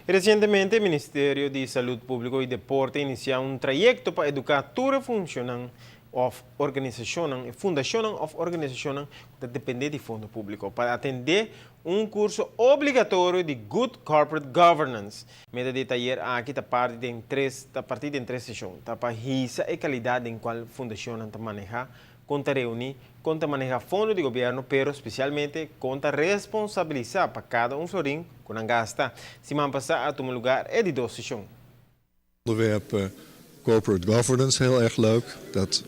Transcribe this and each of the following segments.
Recientemente, el Ministerio de Salud Pública y Deporte inició un trayecto para educar toda funcionan of organizationen, fundationen of organisationen dat dependen de fondo público para atender un curso obligatorio de Good Corporate Governance. Meda de taller aqui está parte de tres sessões, tá para hisa e qualidade em qual fundação tá manejar, conta reunir, conta manejar fundo de governo, pero especialmente conta responsabilizar para cada florim com gasta. Se man passar a um lugar é de 2 sessões. Onderwerp corporate governance, heel erg leuk. Dat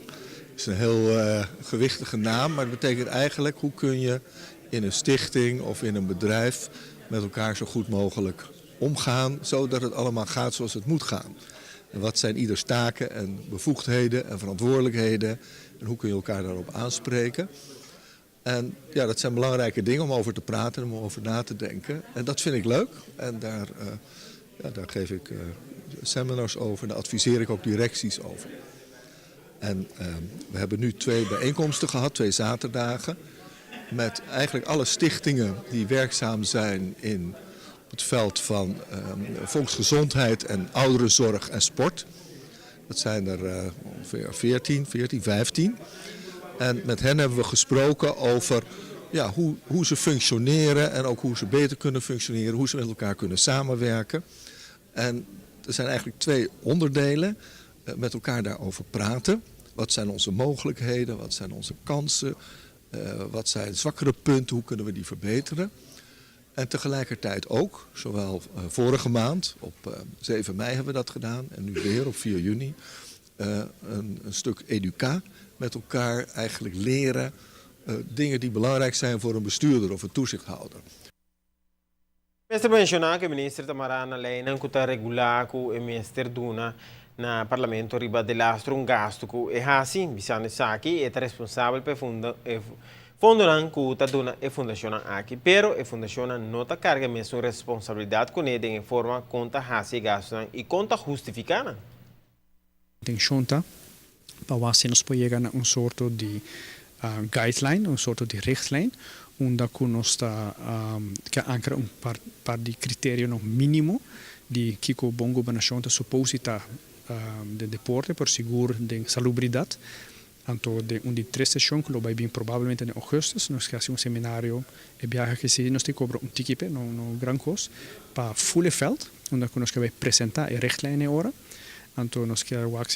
is een heel gewichtige naam, maar dat betekent eigenlijk hoe kun je in een stichting of in een bedrijf met elkaar zo goed mogelijk omgaan, zodat het allemaal gaat zoals het moet gaan. En wat zijn ieders taken en bevoegdheden en verantwoordelijkheden en hoe kun je elkaar daarop aanspreken. En ja, dat zijn belangrijke dingen om over te praten en om over na te denken. En dat vind ik leuk en daar geef ik seminars over, daar adviseer ik ook directies over. En we hebben nu 2 bijeenkomsten gehad, 2 zaterdagen, met eigenlijk alle stichtingen die werkzaam zijn in het veld van volksgezondheid en ouderenzorg en sport. Dat zijn er ongeveer 14, 15. En met hen hebben we gesproken over hoe ze functioneren en ook hoe ze beter kunnen functioneren, hoe ze met elkaar kunnen samenwerken. En er zijn eigenlijk 2 onderdelen, met elkaar daarover praten. Wat zijn onze mogelijkheden, wat zijn onze kansen, wat zijn zwakkere punten, hoe kunnen we die verbeteren. En tegelijkertijd ook, zowel vorige maand, op 7 mei hebben we dat gedaan en nu weer op 4 juni, een stuk educa met elkaar eigenlijk leren dingen die belangrijk zijn voor een bestuurder of een toezichthouder. Minister mencionar que o ministro Tamarana Leina kuta regular ku o minister Duna na parlamento riba de lastro un gasto ku e hasi bisane saki é responsável pe fondo nan kuta Duna e fundação aqui, pero e fundação não ta carga mesmo responsabilidade com ele em forma conta hasi gasto e conta justificada. Tem conta para nós chegar a soort de guideline, een soort de richtlijn, onde nós que ancora par de critério mínimo de que o bom governação está suposita de deporte por seguro de salubridade. Então, de 3 sessões, que vai bem provavelmente em agosto, nós fazemos seminário e viaja que se nós cobra ticket, no gran cost, para full veld, onde nós vai apresentar a richtlijn agora. Então, nós queremos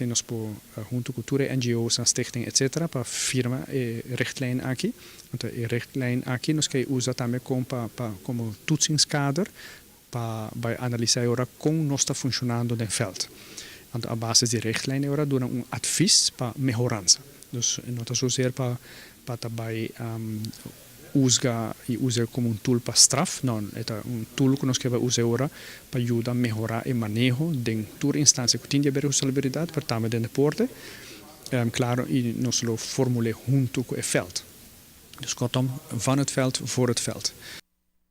junto com cultura, NGOs, stichting, etc., para firma e richtlijn aqui. Então, a richtlijn aqui nós queremos usar também como toetsingskader para analisar agora como nós está funcionando no veld. Então, a base de richtlijn agora dá advies para melhorança. Dus não é só ser para também usar como tool para straf, não, é tool que nós queremos usar agora para ajudar a melhorar o manejo de toda instância que tem de responsabilidade para também de deporte, claro, e nós lo formuleren junto com o veld. Dus kortom, van het veld voor het veld.